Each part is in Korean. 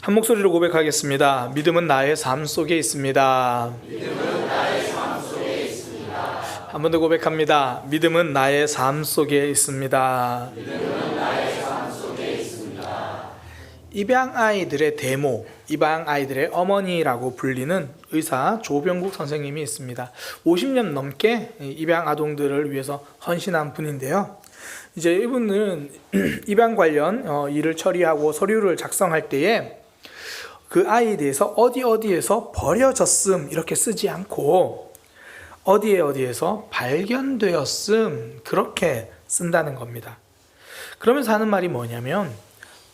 한 목소리로 고백하겠습니다. 믿음은 나의 삶 속에 있습니다. 믿음은 나의 삶 속에 있습니다. 한 번 더 고백합니다. 믿음은 나의 삶 속에 있습니다. 믿음은 나의 삶 속에 있습니다. 입양 아이들의 대모, 입양 아이들의 어머니라고 불리는 의사 조병국 선생님이 있습니다. 50년 넘게 입양 아동들을 위해서 헌신한 분인데요. 이제 이분은 입양 관련 일을 처리하고 서류를 작성할 때에 그 아이에 대해서 어디에서 버려졌음 이렇게 쓰지 않고 어디에서 발견되었음 그렇게 쓴다는 겁니다. 그러면서 하는 말이 뭐냐면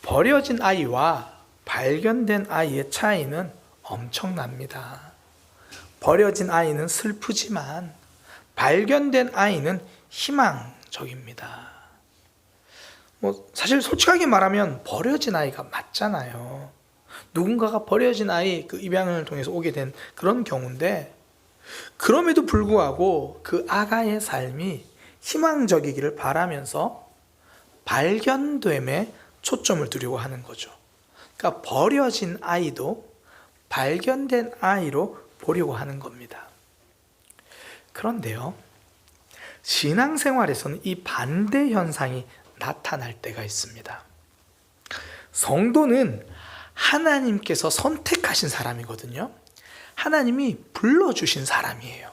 버려진 아이와 발견된 아이의 차이는 엄청납니다. 버려진 아이는 슬프지만 발견된 아이는 희망적입니다. 사실 솔직하게 말하면 버려진 아이가 맞잖아요. 누군가가 버려진 아이 그 입양을 통해서 오게 된 그런 경우인데 그럼에도 불구하고 그 아가의 삶이 희망적이기를 바라면서 발견됨에 초점을 두려고 하는 거죠. 그러니까 버려진 아이도 발견된 아이로 보려고 하는 겁니다. 그런데요, 신앙생활에서는 이 반대 현상이 나타날 때가 있습니다. 성도는 하나님께서 선택하신 사람이거든요. 하나님이 불러주신 사람이에요.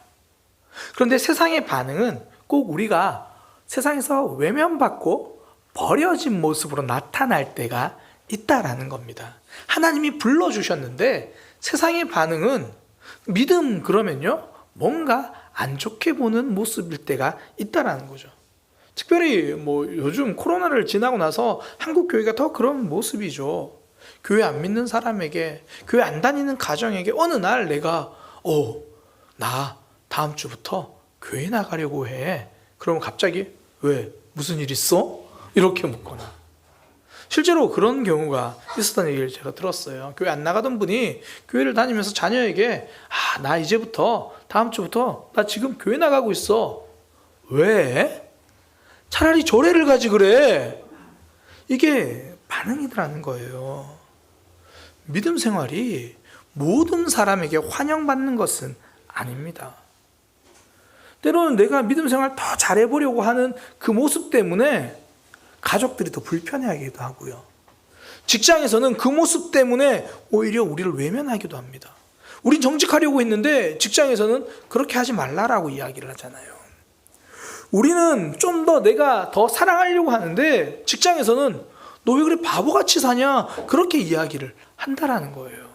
그런데 세상의 반응은 꼭 우리가 세상에서 외면받고 버려진 모습으로 나타날 때가 있다라는 겁니다. 하나님이 불러주셨는데 세상의 반응은 믿음 그러면요 뭔가 안 좋게 보는 모습일 때가 있다라는 거죠. 특별히 요즘 코로나를 지나고 나서 한국 교회가 더 그런 모습이죠. 교회 안 믿는 사람에게, 교회 안 다니는 가정에게 어느 날 내가 나 다음 주부터 교회 나가려고 해. 그러면 갑자기 왜? 무슨 일 있어? 이렇게 묻거나. 실제로 그런 경우가 있었다는 얘기를 제가 들었어요. 교회 안 나가던 분이 교회를 다니면서 자녀에게 나 이제부터 다음 주부터 나 지금 교회 나가고 있어. 왜? 차라리 조례를 가지 그래. 이게 반응이더라는 거예요. 믿음 생활이 모든 사람에게 환영받는 것은 아닙니다. 때로는 내가 믿음 생활 더 잘해보려고 하는 그 모습 때문에 가족들이 더 불편해하기도 하고요. 직장에서는 그 모습 때문에 오히려 우리를 외면하기도 합니다. 우린 정직하려고 했는데 직장에서는 그렇게 하지 말라라고 이야기를 하잖아요. 우리는 좀 더 내가 더 사랑하려고 하는데 직장에서는 너 왜 그래 바보같이 사냐 그렇게 이야기를 한다라는 거예요.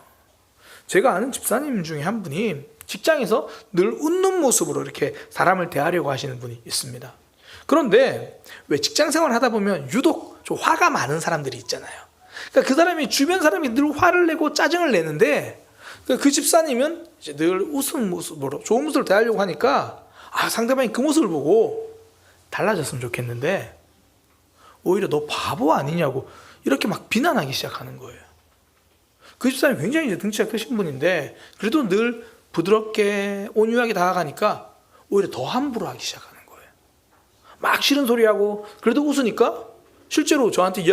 제가 아는 집사님 중에 한 분이 직장에서 늘 웃는 모습으로 이렇게 사람을 대하려고 하시는 분이 있습니다. 그런데 왜 직장 생활을 하다 보면 유독 좀 화가 많은 사람들이 있잖아요. 그러니까 그 사람이 주변 사람이 늘 화를 내고 짜증을 내는데 그 집사님은 이제 늘 웃은 모습으로 좋은 모습으로 대하려고 하니까 상대방이 그 모습을 보고 달라졌으면 좋겠는데 오히려 너 바보 아니냐고 이렇게 막 비난하기 시작하는 거예요. 그 집사람이 굉장히 이제 등치가 크신 분인데 그래도 늘 부드럽게 온유하게 다가가니까 오히려 더 함부로 하기 시작하는 거예요. 막 싫은 소리 하고 그래도 웃으니까 실제로 저한테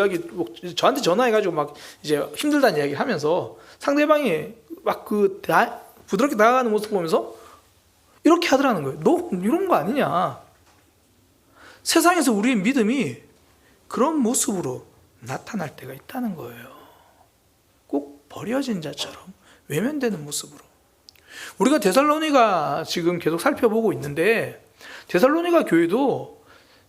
전화해가지고 막 이제 힘들다는 이야기를 하면서 상대방이 막 부드럽게 다가가는 모습 보면서 이렇게 하더라는 거예요. 너 이런 거 아니냐. 세상에서 우리의 믿음이 그런 모습으로 나타날 때가 있다는 거예요. 꼭 버려진 자처럼 외면되는 모습으로. 우리가 데살로니가 지금 계속 살펴보고 있는데 데살로니가 교회도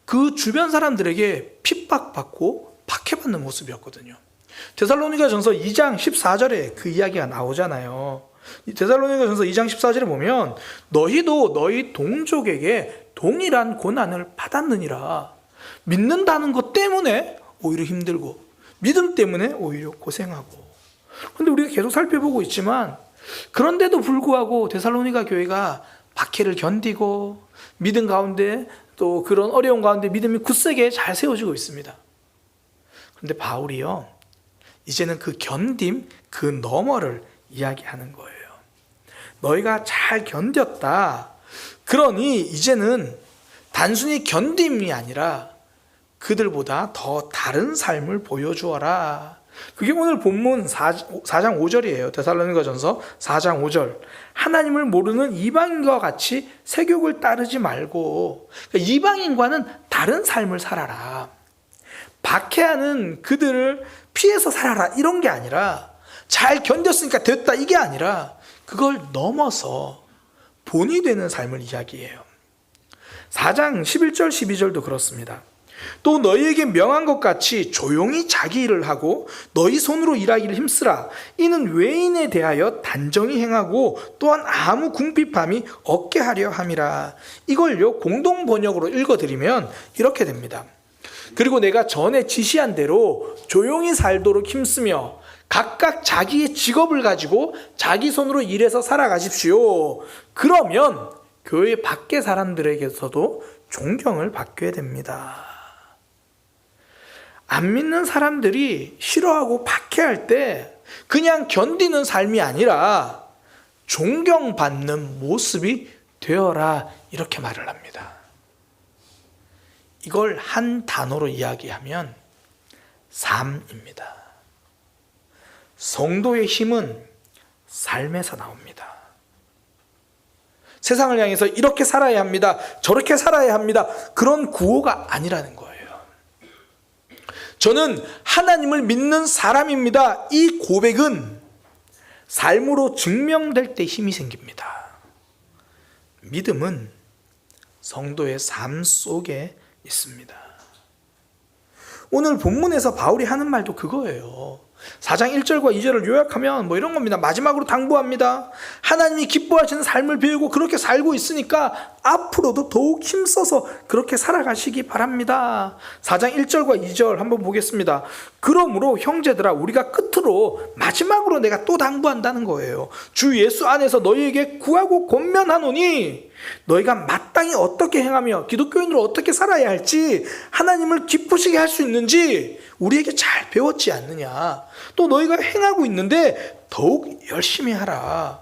그 주변 사람들에게 핍박받고 박해받는 모습이었거든요. 데살로니가 전서 2장 14절에 그 이야기가 나오잖아요. 데살로니가 전서 2장 14절에 보면 너희도 너희 동족에게 동일한 고난을 받았느니라. 믿는다는 것 때문에 오히려 힘들고 믿음 때문에 오히려 고생하고. 그런데 우리가 계속 살펴보고 있지만 그런데도 불구하고 데살로니가 교회가 박해를 견디고 믿음 가운데 또 그런 어려운 가운데 믿음이 굳세게 잘 세워지고 있습니다. 그런데 바울이요 이제는 그 견딤 그 너머를 이야기하는 거예요. 너희가 잘 견뎠다. 그러니 이제는 단순히 견딤이 아니라 그들보다 더 다른 삶을 보여주어라. 그게 오늘 본문 4장 5절이에요. 데살로니가전서 4장 5절. 하나님을 모르는 이방인과 같이 세욕을 따르지 말고, 그러니까 이방인과는 다른 삶을 살아라. 박해하는 그들을 피해서 살아라, 이런 게 아니라, 잘 견뎠으니까 됐다, 이게 아니라 그걸 넘어서 본이 되는 삶을 이야기해요. 4장 11절 12절도 그렇습니다. 또 너희에게 명한 것 같이 조용히 자기 일을 하고 너희 손으로 일하기를 힘쓰라. 이는 외인에 대하여 단정히 행하고 또한 아무 궁핍함이 없게 하려 함이라. 이걸요 공동 번역으로 읽어드리면 이렇게 됩니다. 그리고 내가 전에 지시한 대로 조용히 살도록 힘쓰며 각각 자기의 직업을 가지고 자기 손으로 일해서 살아가십시오. 그러면 교회 밖의 사람들에게서도 존경을 받게 됩니다. 안 믿는 사람들이 싫어하고 박해할 때 그냥 견디는 삶이 아니라 존경받는 모습이 되어라, 이렇게 말을 합니다. 이걸 한 단어로 이야기하면 삶입니다. 성도의 힘은 삶에서 나옵니다. 세상을 향해서 이렇게 살아야 합니다, 저렇게 살아야 합니다, 그런 구호가 아니라는 거예요. 저는 하나님을 믿는 사람입니다, 이 고백은 삶으로 증명될 때 힘이 생깁니다. 믿음은 성도의 삶 속에 있습니다. 오늘 본문에서 바울이 하는 말도 그거예요. 4장 1절과 2절을 요약하면 이런 겁니다. 마지막으로 당부합니다. 하나님이 기뻐하시는 삶을 배우고 그렇게 살고 있으니까 앞으로도 더욱 힘써서 그렇게 살아가시기 바랍니다. 4장 1절과 2절 한번 보겠습니다. 그러므로 형제들아, 우리가 끝으로 마지막으로 내가 또 당부한다는 거예요. 주 예수 안에서 너희에게 구하고 권면하노니 너희가 마땅히 어떻게 행하며 기독교인으로 어떻게 살아야 할지, 하나님을 기쁘시게 할 수 있는지 우리에게 잘 배웠지 않느냐. 또 너희가 행하고 있는데 더욱 열심히 하라.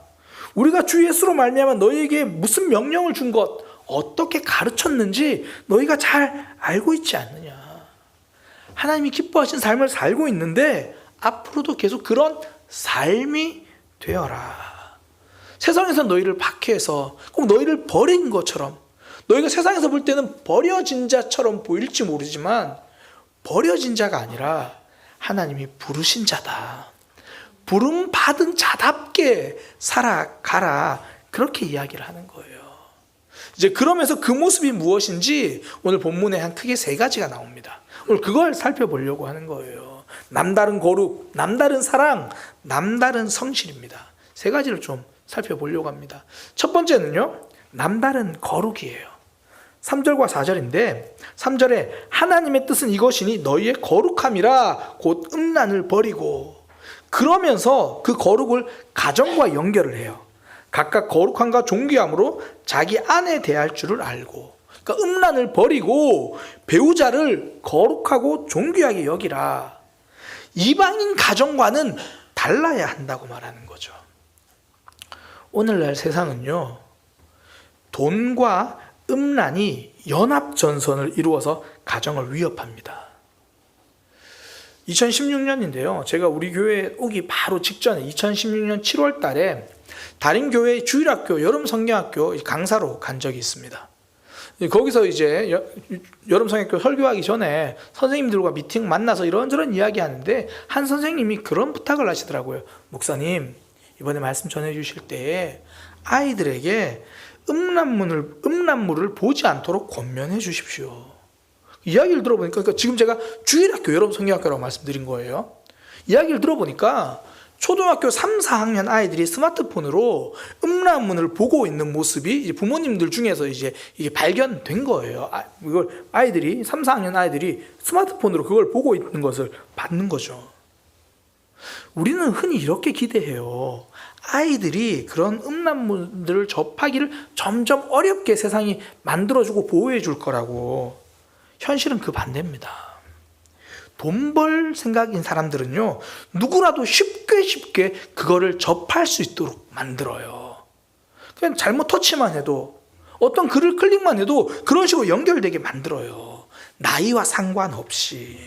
우리가 주 예수로 말미암아 너희에게 무슨 명령을 준 것, 어떻게 가르쳤는지 너희가 잘 알고 있지 않느냐. 하나님이 기뻐하신 삶을 살고 있는데 앞으로도 계속 그런 삶이 되어라. 세상에서 너희를 박해해서 꼭 너희를 버린 것처럼, 너희가 세상에서 볼 때는 버려진 자처럼 보일지 모르지만 버려진 자가 아니라 하나님이 부르신 자다, 부름 받은 자답게 살아가라, 그렇게 이야기를 하는 거예요. 이제 그러면서 그 모습이 무엇인지 오늘 본문에 한 크게 세 가지가 나옵니다. 오늘 그걸 살펴보려고 하는 거예요. 남다른 거룩, 남다른 사랑, 남다른 성실입니다. 세 가지를 좀 살펴보려고 합니다. 첫 번째는요, 남다른 거룩이에요. 3절과 4절인데 3절에 하나님의 뜻은 이것이니 너희의 거룩함이라 곧 음란을 버리고, 그러면서 그 거룩을 가정과 연결을 해요. 각각 거룩함과 존귀함으로 자기 아내 대할 줄을 알고, 그러니까 음란을 버리고 배우자를 거룩하고 존귀하게 여기라. 이방인 가정과는 달라야 한다고 말하는 거죠. 오늘날 세상은요, 돈과 음란이 연합전선을 이루어서 가정을 위협합니다. 2016년인데요. 제가 우리 교회에 오기 바로 직전에 2016년 7월 달에 다림교회 주일학교 여름성경학교 강사로 간 적이 있습니다. 거기서 이제 여름성경학교 설교하기 전에 선생님들과 미팅 만나서 이런저런 이야기하는데 한 선생님이 그런 부탁을 하시더라고요. 목사님, 이번에 말씀 전해주실 때 아이들에게 음란물을 보지 않도록 권면해 주십시오. 이야기를 들어보니까, 그러니까 지금 제가 주일학교 여름성경학교라고 말씀드린 거예요. 이야기를 들어보니까 초등학교 3, 4학년 아이들이 스마트폰으로 음란물을 보고 있는 모습이 부모님들 중에서 이제 이게 발견된 거예요. 이걸 아이들이 3, 4학년 아이들이 스마트폰으로 그걸 보고 있는 것을 봤는 거죠. 우리는 흔히 이렇게 기대해요. 아이들이 그런 음란물들을 접하기를 점점 어렵게 세상이 만들어주고 보호해 줄 거라고. 현실은 그 반대입니다. 돈 벌 생각인 사람들은요, 누구라도 쉽게 그거를 접할 수 있도록 만들어요. 그냥 잘못 터치만 해도, 어떤 글을 클릭만 해도 그런 식으로 연결되게 만들어요. 나이와 상관없이.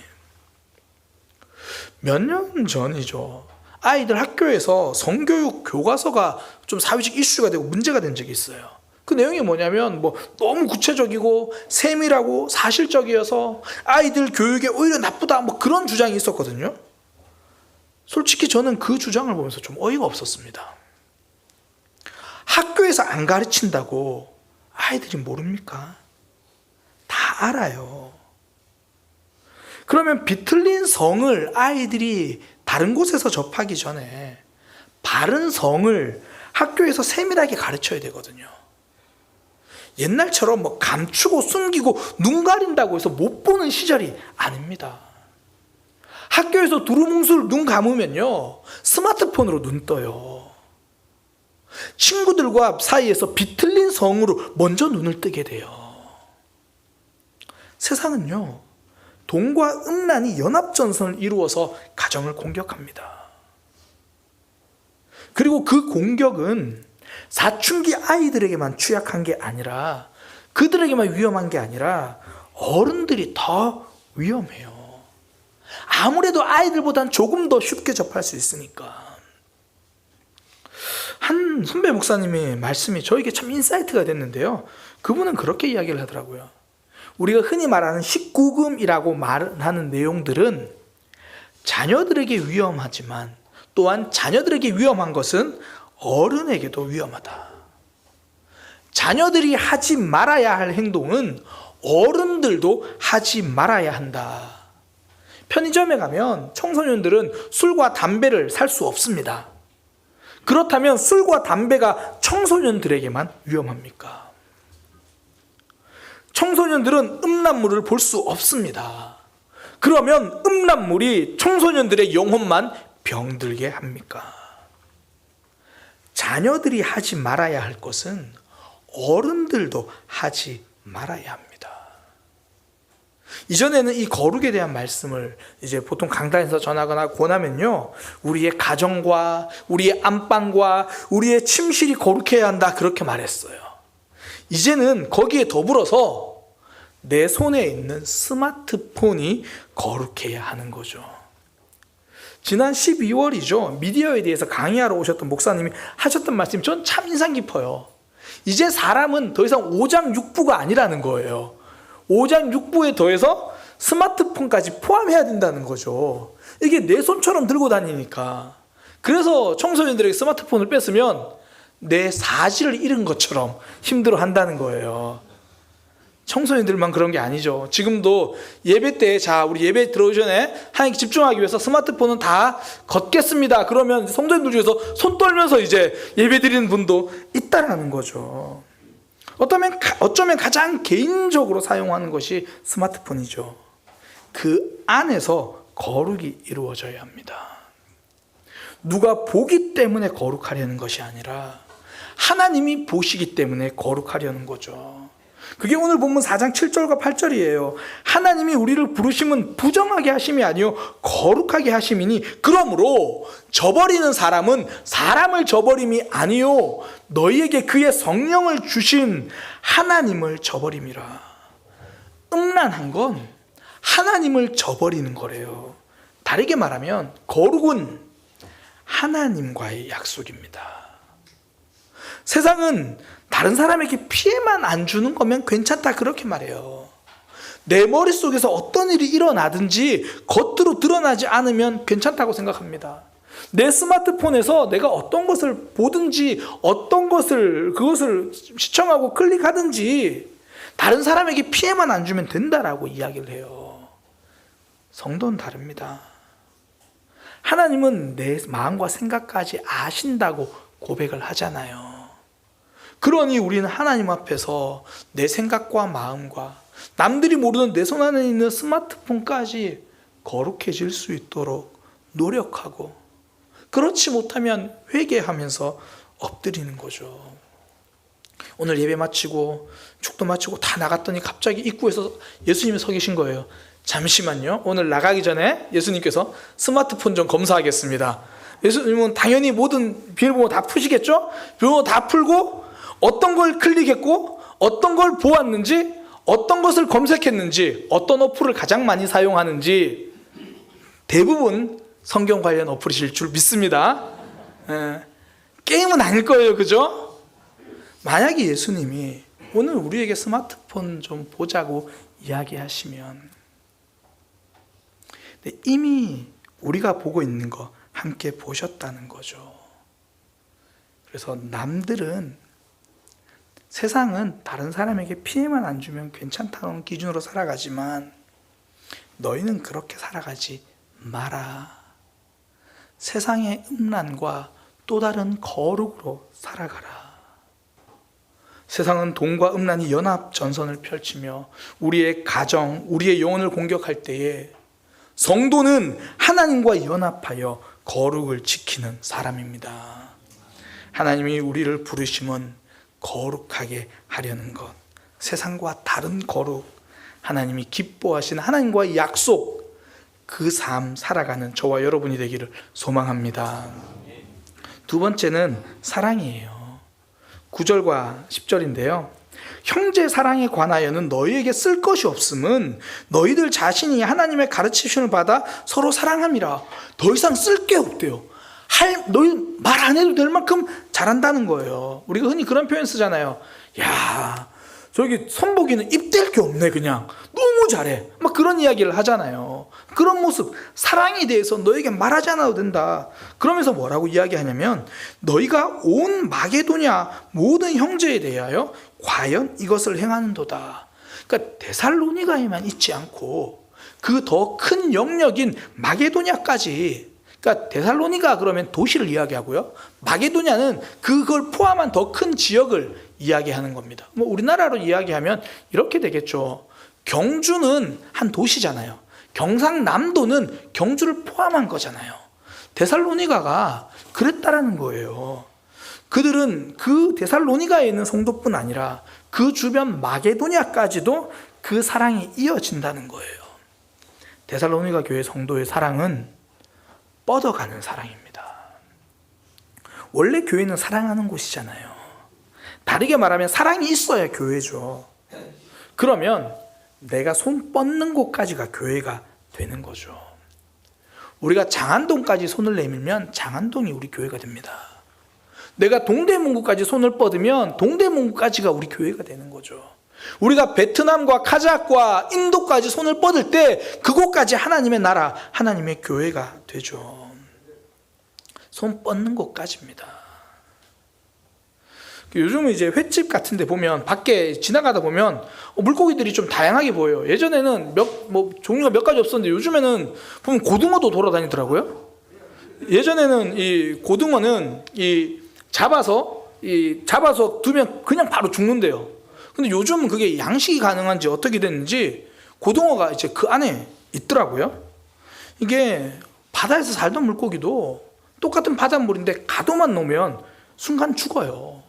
몇 년 전이죠. 아이들 학교에서 성교육 교과서가 좀 사회적 이슈가 되고 문제가 된 적이 있어요. 그 내용이 뭐냐면 너무 구체적이고 세밀하고 사실적이어서 아이들 교육에 오히려 나쁘다 그런 주장이 있었거든요. 솔직히 저는 그 주장을 보면서 좀 어이가 없었습니다. 학교에서 안 가르친다고 아이들이 모릅니까? 다 알아요. 그러면 비틀린 성을 아이들이 다른 곳에서 접하기 전에 바른 성을 학교에서 세밀하게 가르쳐야 되거든요. 옛날처럼 감추고 숨기고 눈 가린다고 해서 못 보는 시절이 아닙니다. 학교에서 두루뭉술 눈 감으면요, 스마트폰으로 눈 떠요. 친구들과 사이에서 비틀린 성으로 먼저 눈을 뜨게 돼요. 세상은요, 동과 음란이 연합전선을 이루어서 가정을 공격합니다. 그리고 그 공격은 사춘기 아이들에게만 취약한 게 아니라, 그들에게만 위험한 게 아니라 어른들이 더 위험해요. 아무래도 아이들보단 조금 더 쉽게 접할 수 있으니까. 한 선배 목사님의 말씀이 저에게 참 인사이트가 됐는데요. 그분은 그렇게 이야기를 하더라고요. 우리가 흔히 말하는 19금이라고 말하는 내용들은 자녀들에게 위험하지만 또한 자녀들에게 위험한 것은 어른에게도 위험하다. 자녀들이 하지 말아야 할 행동은 어른들도 하지 말아야 한다. 편의점에 가면 청소년들은 술과 담배를 살 수 없습니다. 그렇다면 술과 담배가 청소년들에게만 위험합니까? 청소년들은 음란물을 볼 수 없습니다. 그러면 음란물이 청소년들의 영혼만 병들게 합니까? 자녀들이 하지 말아야 할 것은 어른들도 하지 말아야 합니다. 이전에는 이 거룩에 대한 말씀을 이제 보통 강단에서 전하거나 권하면요, 우리의 가정과 우리의 안방과 우리의 침실이 거룩해야 한다, 그렇게 말했어요. 이제는 거기에 더불어서 내 손에 있는 스마트폰이 거룩해야 하는 거죠. 지난 12월이죠. 미디어에 대해서 강의하러 오셨던 목사님이 하셨던 말씀이 전 참 인상 깊어요. 이제 사람은 더 이상 오장육부가 아니라는 거예요. 오장육부에 더해서 스마트폰까지 포함해야 된다는 거죠. 이게 내 손처럼 들고 다니니까. 그래서 청소년들에게 스마트폰을 뺐으면 내 사지를 잃은 것처럼 힘들어 한다는 거예요. 청소년들만 그런 게 아니죠. 지금도 예배 때, 우리 예배 들어오기 전에 하나님께 집중하기 위해서 스마트폰은 다 걷겠습니다. 그러면 성도님들 중에서 손 떨면서 이제 예배 드리는 분도 있다라는 거죠. 어쩌면 가장 개인적으로 사용하는 것이 스마트폰이죠. 그 안에서 거룩이 이루어져야 합니다. 누가 보기 때문에 거룩하려는 것이 아니라 하나님이 보시기 때문에 거룩하려는 거죠. 그게 오늘 본문 4장 7절과 8절이에요. 하나님이 우리를 부르심은 부정하게 하심이 아니요 거룩하게 하심이니 그러므로 저버리는 사람은 사람을 저버림이 아니요 너희에게 그의 성령을 주신 하나님을 저버림이라. 음란한 건 하나님을 저버리는 거래요. 다르게 말하면 거룩은 하나님과의 약속입니다. 세상은 다른 사람에게 피해만 안 주는 거면 괜찮다, 그렇게 말해요. 내 머릿속에서 어떤 일이 일어나든지 겉으로 드러나지 않으면 괜찮다고 생각합니다. 내 스마트폰에서 내가 어떤 것을 보든지 그것을 시청하고 클릭하든지 다른 사람에게 피해만 안 주면 된다라고 이야기를 해요. 성도는 다릅니다. 하나님은 내 마음과 생각까지 아신다고 고백을 하잖아요. 그러니 우리는 하나님 앞에서 내 생각과 마음과 남들이 모르는 내 손 안에 있는 스마트폰까지 거룩해질 수 있도록 노력하고, 그렇지 못하면 회개하면서 엎드리는 거죠. 오늘 예배 마치고 축도 마치고 다 나갔더니 갑자기 입구에서 예수님이 서 계신 거예요. 잠시만요. 오늘 나가기 전에 예수님께서 스마트폰 좀 검사하겠습니다. 예수님은 당연히 모든 비밀번호 다 푸시겠죠? 비밀번호 다 풀고 어떤 걸 클릭했고 어떤 걸 보았는지, 어떤 것을 검색했는지, 어떤 어플을 가장 많이 사용하는지 대부분 성경 관련 어플이실 줄 믿습니다. 게임은 아닐 거예요, 그죠? 만약에 예수님이 오늘 우리에게 스마트폰 좀 보자고 이야기하시면, 이미 우리가 보고 있는 거 함께 보셨다는 거죠. 그래서 남들은, 세상은 다른 사람에게 피해만 안 주면 괜찮다는 기준으로 살아가지만 너희는 그렇게 살아가지 마라. 세상의 음란과 또 다른 거룩으로 살아가라. 세상은 돈과 음란이 연합 전선을 펼치며 우리의 가정, 우리의 영혼을 공격할 때에 성도는 하나님과 연합하여 거룩을 지키는 사람입니다. 하나님이 우리를 부르심은 거룩하게 하려는 것, 세상과 다른 거룩, 하나님이 기뻐하시는 하나님과의 약속, 그 삶 살아가는 저와 여러분이 되기를 소망합니다. 두 번째는 사랑이에요. 9절과 10절인데요. 형제 사랑에 관하여는 너희에게 쓸 것이 없음은 너희들 자신이 하나님의 가르치심을 받아 서로 사랑함이라. 더 이상 쓸 게 없대요. 너희 말 안 해도 될 만큼 잘한다는 거예요. 우리가 흔히 그런 표현 쓰잖아요. 야, 저기 선복이는 입댈 게 없네, 그냥 너무 잘해, 막 그런 이야기를 하잖아요. 그런 모습, 사랑에 대해서 너에게 말하지 않아도 된다. 그러면서 뭐라고 이야기하냐면, 너희가 온 마게도냐 모든 형제에 대하여 과연 이것을 행하는도다. 그러니까 데살로니가에만 있지 않고 그 더 큰 영역인 마게도냐까지, 그러니까 데살로니가 그러면 도시를 이야기하고요, 마게도냐는 그걸 포함한 더 큰 지역을 이야기하는 겁니다. 뭐 우리나라로 이야기하면 이렇게 되겠죠. 경주는 한 도시잖아요. 경상남도는 경주를 포함한 거잖아요. 데살로니가가 그랬다라는 거예요. 그들은 그 데살로니가에 있는 성도뿐 아니라 그 주변 마게도냐까지도 그 사랑이 이어진다는 거예요. 데살로니가 교회 성도의 사랑은 뻗어가는 사랑입니다. 원래 교회는 사랑하는 곳이잖아요. 다르게 말하면 사랑이 있어야 교회죠. 그러면 내가 손 뻗는 곳까지가 교회가 되는 거죠. 우리가 장안동까지 손을 내밀면 장안동이 우리 교회가 됩니다. 내가 동대문구까지 손을 뻗으면 동대문구까지가 우리 교회가 되는 거죠. 우리가 베트남과 카자흐과 인도까지 손을 뻗을 때 그곳까지 하나님의 나라, 하나님의 교회가 되죠. 손 뻗는 곳까지입니다. 요즘은 이제 횟집 같은 데 보면, 밖에 지나가다 보면 물고기들이 좀 다양하게 보여요. 예전에는 종류가 몇 가지 없었는데 요즘에는 보면 고등어도 돌아다니더라고요. 예전에는 이 고등어는 잡아서 두면 그냥 바로 죽는데요. 근데 요즘은 그게 양식이 가능한지 어떻게 됐는지 고등어가 이제 그 안에 있더라고요. 이게 바다에서 살던 물고기도 똑같은 바닷물인데 가둬만 놓으면 순간 죽어요.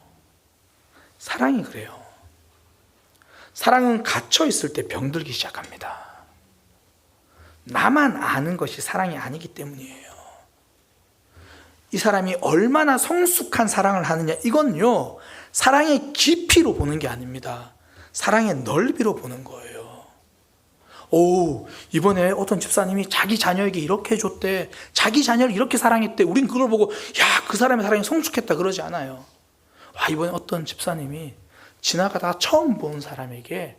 사랑이 그래요. 사랑은 갇혀 있을 때 병들기 시작합니다. 나만 아는 것이 사랑이 아니기 때문이에요. 이 사람이 얼마나 성숙한 사랑을 하느냐, 이건요, 사랑의 깊이로 보는 게 아닙니다. 사랑의 넓이로 보는 거예요. 이번에 어떤 집사님이 자기 자녀에게 이렇게 해줬대, 자기 자녀를 이렇게 사랑했대. 우린 그걸 보고 그 사람의 사랑이 성숙했다 그러지 않아요. 이번에 어떤 집사님이 지나가다가 처음 본 사람에게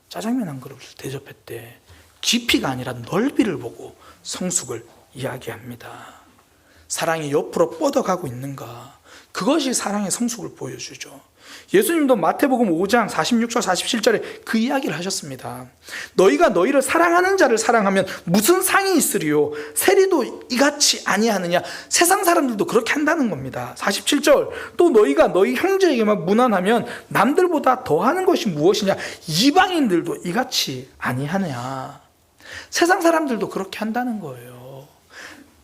짜장면 한 그릇을 대접했대. 깊이가 아니라 넓이를 보고 성숙을 이야기합니다. 사랑이 옆으로 뻗어가고 있는가, 그것이 사랑의 성숙을 보여주죠. 예수님도 마태복음 5장 46절 47절에 그 이야기를 하셨습니다. 너희가 너희를 사랑하는 자를 사랑하면 무슨 상이 있으리요? 세리도 이같이 아니하느냐? 세상 사람들도 그렇게 한다는 겁니다. 47절, 또 너희가 너희 형제에게만 무난하면 남들보다 더하는 것이 무엇이냐? 이방인들도 이같이 아니하느냐? 세상 사람들도 그렇게 한다는 거예요.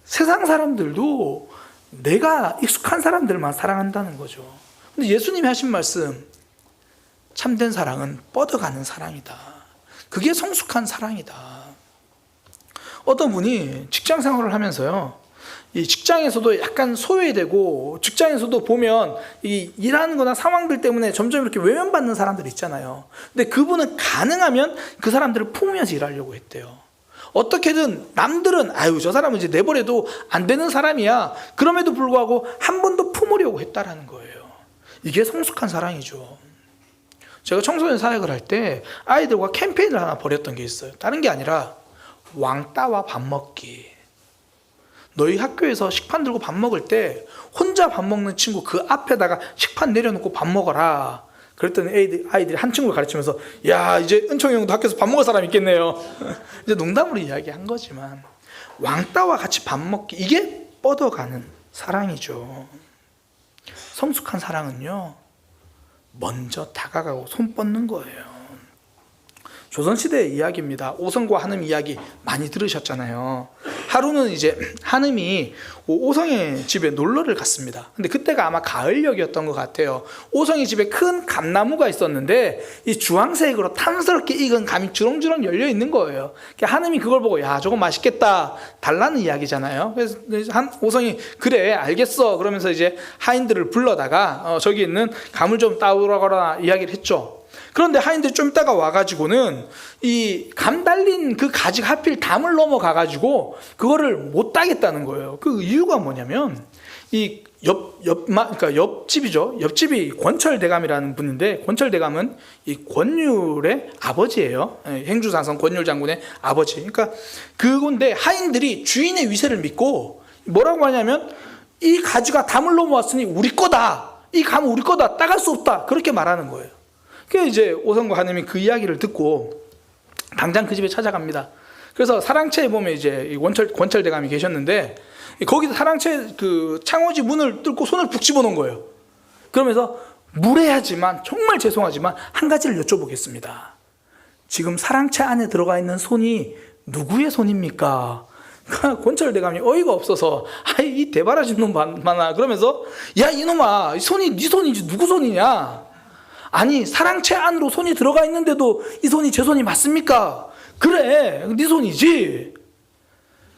세상 사람들도 내가 익숙한 사람들만 사랑한다는 거죠. 근데 예수님이 하신 말씀, 참된 사랑은 뻗어가는 사랑이다. 그게 성숙한 사랑이다. 어떤 분이 직장 생활을 하면서요, 이 직장에서도 약간 소외되고, 직장에서도 보면 이 일하는 거나 상황들 때문에 점점 이렇게 외면받는 사람들 있잖아요. 근데 그분은 가능하면 그 사람들을 품으면서 일하려고 했대요. 어떻게든 남들은 아유 저 사람은 이제 내버려도 안 되는 사람이야. 그럼에도 불구하고 한 번 더 품으려고 했다라는 거예요. 이게 성숙한 사랑이죠. 제가 청소년 사역을 할 때 아이들과 캠페인을 하나 벌였던 게 있어요. 다른 게 아니라 왕따와 밥 먹기. 너희 학교에서 식판 들고 밥 먹을 때 혼자 밥 먹는 친구 그 앞에다가 식판 내려놓고 밥 먹어라. 그랬더니 아이들이 한 친구를 가르치면서 야 이제 은총이 형도 학교에서 밥 먹을 사람 있겠네요. 이제 농담으로 이야기한 거지만 왕따와 같이 밥 먹기, 이게 뻗어가는 사랑이죠. 성숙한 사랑은요, 먼저 다가가고 손 뻗는 거예요. 조선시대의 이야기입니다. 오성과 한음 이야기 많이 들으셨잖아요. 하루는 이제 한음이 오성의 집에 놀러를 갔습니다. 근데 그때가 아마 가을녘이었던 것 같아요. 오성의 집에 큰 감나무가 있었는데 이 주황색으로 탐스럽게 익은 감이 주렁주렁 열려 있는 거예요. 한음이 그걸 보고 야 저거 맛있겠다 달라는 이야기잖아요. 그래서 오성이 그래 알겠어 그러면서 이제 하인들을 불러다가 저기 있는 감을 좀 따오라거나 이야기를 했죠. 그런데 하인들이 좀 있다가 와가지고는 이 감 달린 그 가지 하필 담을 넘어가가지고 그거를 못 따겠다는 거예요. 그 이유가 뭐냐면 이 그러니까 옆집이죠. 옆집이 권철대감이라는 분인데 권철대감은 이 권율의 아버지예요. 행주사성 권율 장군의 아버지. 그러니까 그건데 하인들이 주인의 위세를 믿고 뭐라고 하냐면 이 가지가 담을 넘어왔으니 우리 거다. 이 감은 우리 거다. 따갈 수 없다. 그렇게 말하는 거예요. 그래서 이제 오성과 한음이 그 이야기를 듣고 당장 그 집에 찾아갑니다. 그래서 사랑채에 보면 이제 권철대감이 계셨는데 거기서 사랑채 그 창호지 문을 뚫고 손을 푹 집어넣은 거예요. 그러면서 무례하지만 정말 죄송하지만 한 가지를 여쭤보겠습니다. 지금 사랑채 안에 들어가 있는 손이 누구의 손입니까? 권철대감이 어이가 없어서 아이 이 대바라진 놈 많아 그러면서 야 이놈아 이 손이 네 손인지 누구 손이냐? 아니 사랑채 안으로 손이 들어가 있는데도 이 손이 제 손이 맞습니까? 그래 네 손이지.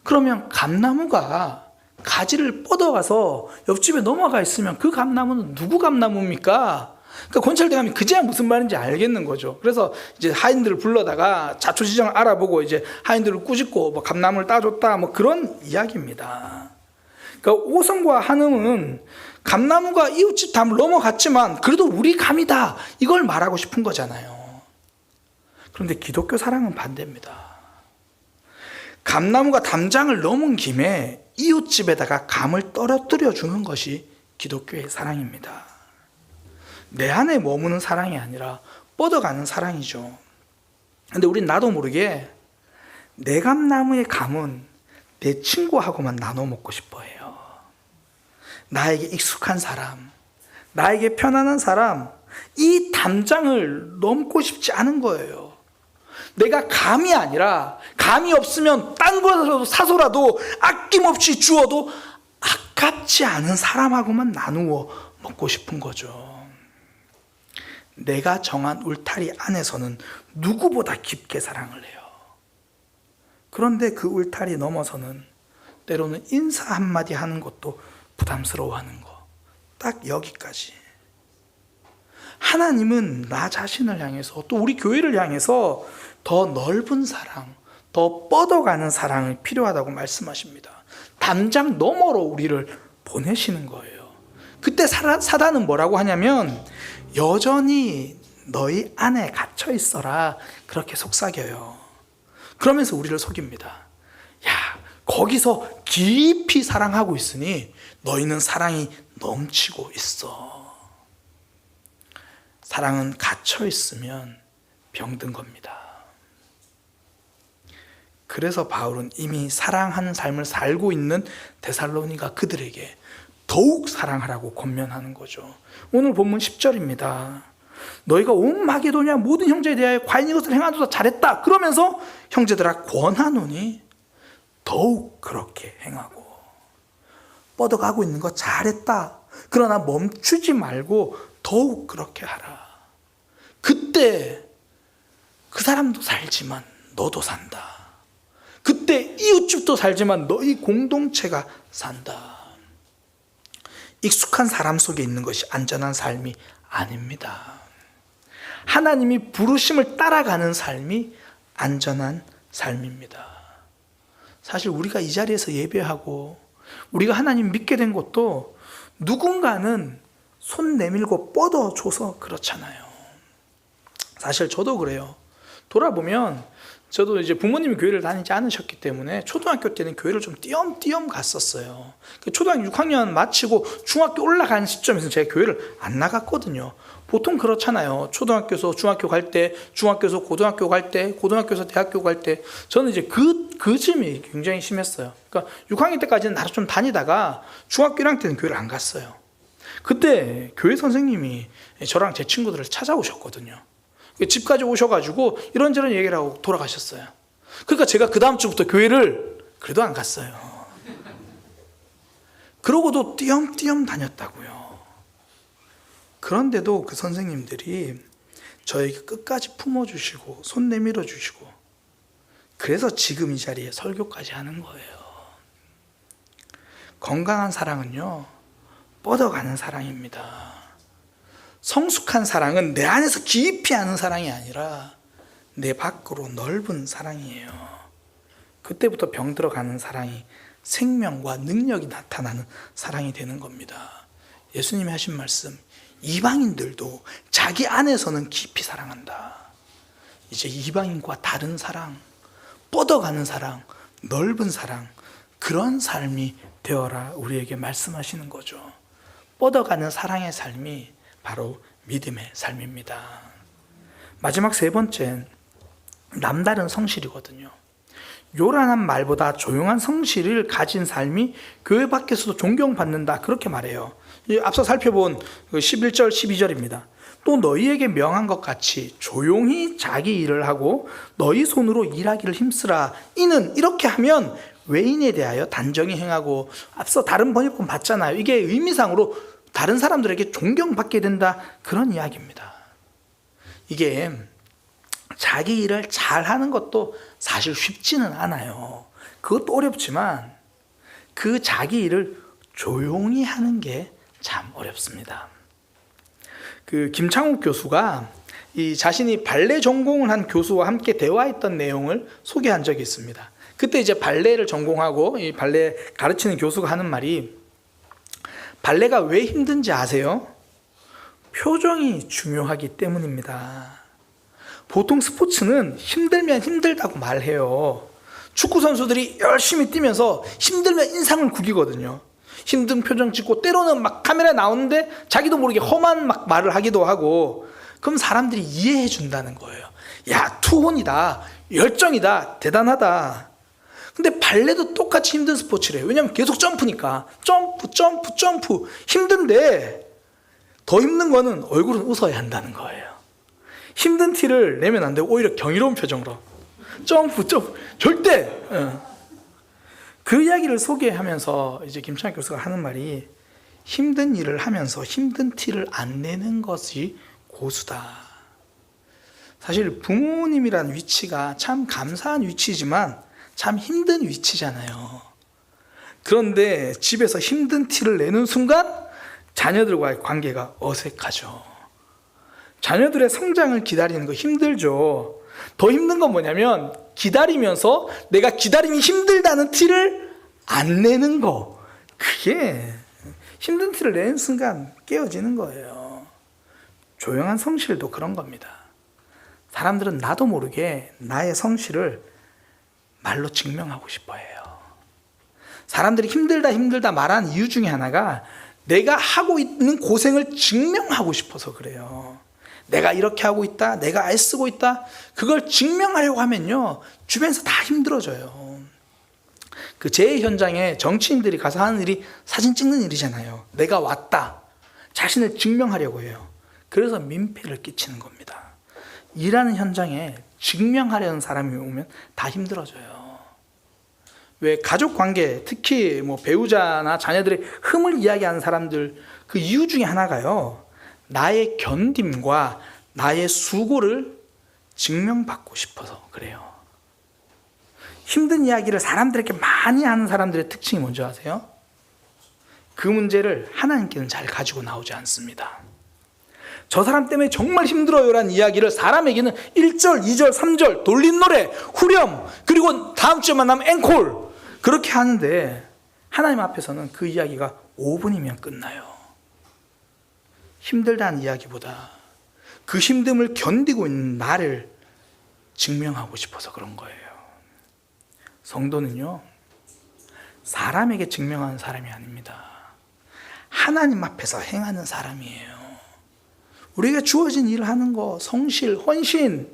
그러면 감나무가 가지를 뻗어가서 옆집에 넘어가 있으면 그 감나무는 누구 감나무입니까? 그러니까 권철대감이 그제야 무슨 말인지 알겠는 거죠. 그래서 이제 하인들을 불러다가 자초지정을 알아보고 이제 하인들을 꾸짖고 뭐 감나무를 따줬다 뭐 그런 이야기입니다. 그러니까 오성과 한음은 감나무가 이웃집 담을 넘어갔지만 그래도 우리 감이다 이걸 말하고 싶은 거잖아요. 그런데 기독교 사랑은 반대입니다. 감나무가 담장을 넘은 김에 이웃집에다가 감을 떨어뜨려 주는 것이 기독교의 사랑입니다. 내 안에 머무는 사랑이 아니라 뻗어가는 사랑이죠. 근데 우린 나도 모르게 내 감나무의 감은 내 친구하고만 나눠 먹고 싶어 해요. 나에게 익숙한 사람, 나에게 편안한 사람, 이 담장을 넘고 싶지 않은 거예요. 내가 감이 아니라 감이 없으면 딴 거라도 사서라도 아낌없이 주어도 아깝지 않은 사람하고만 나누어 먹고 싶은 거죠. 내가 정한 울타리 안에서는 누구보다 깊게 사랑을 해요. 그런데 그 울타리 넘어서는 때로는 인사 한마디 하는 것도 부담스러워하는 거. 딱 여기까지. 하나님은 나 자신을 향해서 또 우리 교회를 향해서 더 넓은 사랑, 더 뻗어가는 사랑이 필요하다고 말씀하십니다. 담장 너머로 우리를 보내시는 거예요. 그때 사단은 뭐라고 하냐면 여전히 너희 안에 갇혀 있어라 그렇게 속삭여요. 그러면서 우리를 속입니다. 야, 거기서 깊이 사랑하고 있으니 너희는 사랑이 넘치고 있어. 사랑은 갇혀 있으면 병든 겁니다. 그래서 바울은 이미 사랑하는 삶을 살고 있는 데살로니가 그들에게 더욱 사랑하라고 권면하는 거죠. 오늘 본문 10절입니다. 너희가 온 마게도냐 모든 형제에 대하여 과연 이것을 행하도다 잘했다. 그러면서 형제들아 권하노니 더욱 그렇게 행하고. 뻗어가고 있는 거 잘했다. 그러나 멈추지 말고 더욱 그렇게 하라. 그때 그 사람도 살지만 너도 산다. 그때 이웃집도 살지만 너희 공동체가 산다. 익숙한 사람 속에 있는 것이 안전한 삶이 아닙니다. 하나님이 부르심을 따라가는 삶이 안전한 삶입니다. 사실 우리가 이 자리에서 예배하고 우리가 하나님 믿게 된 것도 누군가는 손 내밀고 뻗어줘서 그렇잖아요. 사실 저도 그래요. 돌아보면 저도 이제 부모님이 교회를 다니지 않으셨기 때문에 초등학교 때는 교회를 좀 띄엄띄엄 갔었어요. 초등학교 6학년 마치고 중학교 올라가는 시점에서 제가 교회를 안 나갔거든요. 보통 그렇잖아요. 초등학교에서 중학교 갈 때, 중학교에서 고등학교 갈 때, 고등학교에서 대학교 갈 때, 저는 이제 그 쯤이 굉장히 심했어요. 그러니까 6학년 때까지는 나름 좀 다니다가 중학교 1학년 때는 교회를 안 갔어요. 그때 교회 선생님이 저랑 제 친구들을 찾아오셨거든요. 집까지 오셔가지고 이런저런 얘기를 하고 돌아가셨어요. 그러니까 제가 그 다음 주부터 교회를 그래도 안 갔어요. 그러고도 띄엄띄엄 다녔다고요. 그런데도 그 선생님들이 저에게 끝까지 품어주시고 손 내밀어 주시고, 그래서 지금 이 자리에 설교까지 하는 거예요. 건강한 사랑은요, 뻗어가는 사랑입니다. 성숙한 사랑은 내 안에서 깊이 아는 사랑이 아니라 내 밖으로 넓은 사랑이에요. 그때부터 병들어가는 사랑이 생명과 능력이 나타나는 사랑이 되는 겁니다. 예수님이 하신 말씀, 이방인들도 자기 안에서는 깊이 사랑한다. 이제 이방인과 다른 사랑, 뻗어가는 사랑, 넓은 사랑, 그런 삶이 되어라 우리에게 말씀하시는 거죠. 뻗어가는 사랑의 삶이 바로 믿음의 삶입니다. 마지막 세 번째는 남다른 성실이거든요. 요란한 말보다 조용한 성실을 가진 삶이 교회 밖에서도 존경받는다, 그렇게 말해요. 앞서 살펴본 11절 12절입니다. 또 너희에게 명한 것 같이 조용히 자기 일을 하고 너희 손으로 일하기를 힘쓰라. 이는 이렇게 하면 외인에 대하여 단정히 행하고, 앞서 다른 번역본 봤잖아요. 이게 의미상으로 다른 사람들에게 존경받게 된다, 그런 이야기입니다. 이게 자기 일을 잘하는 것도 사실 쉽지는 않아요. 그것도 어렵지만 그 자기 일을 조용히 하는 게 참 어렵습니다. 그 김창욱 교수가 이 자신이 발레 전공을 한 교수와 함께 대화했던 내용을 소개한 적이 있습니다. 그때 이제 발레를 전공하고 이 발레 가르치는 교수가 하는 말이, 발레가 왜 힘든지 아세요? 표정이 중요하기 때문입니다. 보통 스포츠는 힘들면 힘들다고 말해요. 축구 선수들이 열심히 뛰면서 힘들면 인상을 구기거든요. 힘든 표정 짓고, 때로는 막 카메라에 나오는데 자기도 모르게 험한 막 말을 하기도 하고, 그럼 사람들이 이해해 준다는 거예요. 야, 투혼이다, 열정이다, 대단하다. 근데 발레도 똑같이 힘든 스포츠래요. 왜냐하면 계속 점프니까. 점프, 점프, 점프. 힘든데 더 힘든 거는 얼굴은 웃어야 한다는 거예요. 힘든 티를 내면 안 되고 오히려 경이로운 표정으로 점프, 점프. 절대. 그 이야기를 소개하면서 이제 김창학 교수가 하는 말이, 힘든 일을 하면서 힘든 티를 안 내는 것이 고수다. 사실 부모님이라는 위치가 참 감사한 위치지만 참 힘든 위치잖아요. 그런데 집에서 힘든 티를 내는 순간 자녀들과의 관계가 어색하죠. 자녀들의 성장을 기다리는 거 힘들죠. 더 힘든 건 뭐냐면 기다리면서 내가 기다림이 힘들다는 티를 안 내는 거. 그게 힘든 티를 내는 순간 깨어지는 거예요. 조용한 성실도 그런 겁니다. 사람들은 나도 모르게 나의 성실을 말로 증명하고 싶어 해요. 사람들이 힘들다 힘들다 말하는 이유 중에 하나가 내가 하고 있는 고생을 증명하고 싶어서 그래요. 내가 이렇게 하고 있다, 내가 애쓰고 있다, 그걸 증명하려고 하면요 주변에서 다 힘들어져요. 그 재해 현장에 정치인들이 가서 하는 일이 사진 찍는 일이잖아요. 내가 왔다, 자신을 증명하려고 해요. 그래서 민폐를 끼치는 겁니다. 일하는 현장에 증명하려는 사람이 오면 다 힘들어져요. 왜 가족 관계, 특히 뭐 배우자나 자녀들의 흠을 이야기하는 사람들, 그 이유 중에 하나가요, 나의 견딤과 나의 수고를 증명받고 싶어서 그래요. 힘든 이야기를 사람들에게 많이 하는 사람들의 특징이 뭔지 아세요? 그 문제를 하나님께는 잘 가지고 나오지 않습니다. 저 사람 때문에 정말 힘들어요 라는 이야기를 사람에게는 1절, 2절, 3절, 돌린 노래, 후렴, 그리고 다음 주에 만나면 앵콜, 그렇게 하는데 하나님 앞에서는 그 이야기가 5분이면 끝나요. 힘들다는 이야기보다 그 힘듦을 견디고 있는 나를 증명하고 싶어서 그런 거예요. 성도는요, 사람에게 증명하는 사람이 아닙니다. 하나님 앞에서 행하는 사람이에요. 우리가 주어진 일을 하는 거, 성실, 헌신,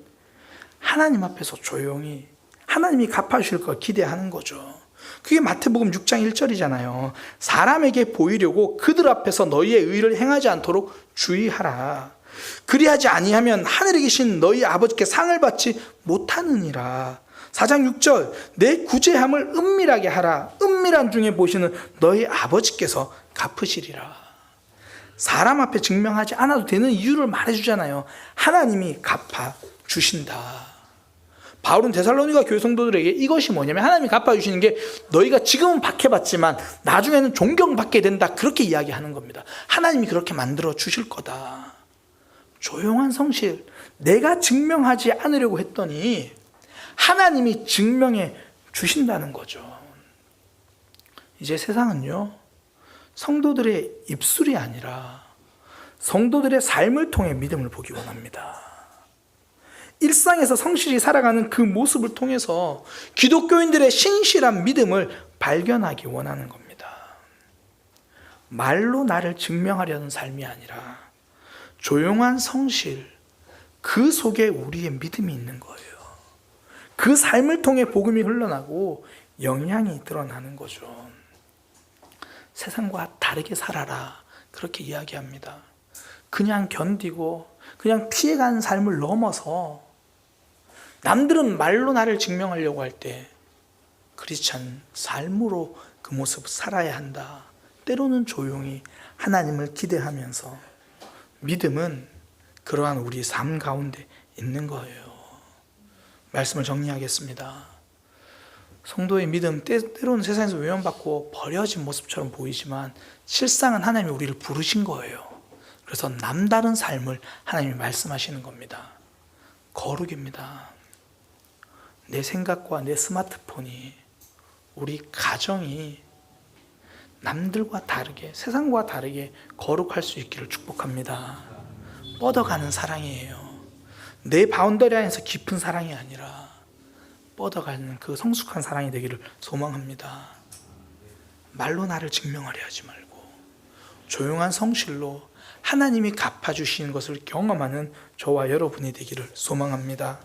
하나님 앞에서 조용히 하나님이 갚아주실 걸 기대하는 거죠. 그게 마태복음 6장 1절이잖아요. 사람에게 보이려고 그들 앞에서 너희의 의를 행하지 않도록 주의하라. 그리하지 아니하면 하늘에 계신 너희 아버지께 상을 받지 못하느니라. 4장 6절, 내 구제함을 은밀하게 하라. 은밀한 중에 보시는 너희 아버지께서 갚으시리라. 사람 앞에 증명하지 않아도 되는 이유를 말해주잖아요. 하나님이 갚아주신다. 바울은 데살로니가 교회 성도들에게 이것이 뭐냐면 하나님이 갚아주시는 게 너희가 지금은 박해받지만 나중에는 존경받게 된다, 그렇게 이야기하는 겁니다. 하나님이 그렇게 만들어 주실 거다. 조용한 성실, 내가 증명하지 않으려고 했더니 하나님이 증명해 주신다는 거죠. 이제 세상은요, 성도들의 입술이 아니라 성도들의 삶을 통해 믿음을 보기 원합니다. 일상에서 성실히 살아가는 그 모습을 통해서 기독교인들의 신실한 믿음을 발견하기 원하는 겁니다. 말로 나를 증명하려는 삶이 아니라 조용한 성실, 그 속에 우리의 믿음이 있는 거예요. 그 삶을 통해 복음이 흘러나고 영향이 드러나는 거죠. 세상과 다르게 살아라, 그렇게 이야기합니다. 그냥 견디고 그냥 피해가는 삶을 넘어서 남들은 말로 나를 증명하려고 할 때 그렇지 않은 삶으로 그 모습을 살아야 한다. 때로는 조용히 하나님을 기대하면서, 믿음은 그러한 우리 삶 가운데 있는 거예요. 말씀을 정리하겠습니다. 성도의 믿음, 때로는 세상에서 외면받고 버려진 모습처럼 보이지만 실상은 하나님이 우리를 부르신 거예요. 그래서 남다른 삶을 하나님이 말씀하시는 겁니다. 거룩입니다. 내 생각과 내 스마트폰이, 우리 가정이 남들과 다르게, 세상과 다르게 거룩할 수 있기를 축복합니다. 뻗어가는 사랑이에요. 내 바운더리 안에서 깊은 사랑이 아니라 뻗어가는 그 성숙한 사랑이 되기를 소망합니다. 말로 나를 증명하려 하지 말고 조용한 성실로 하나님이 갚아주시는 것을 경험하는 저와 여러분이 되기를 소망합니다.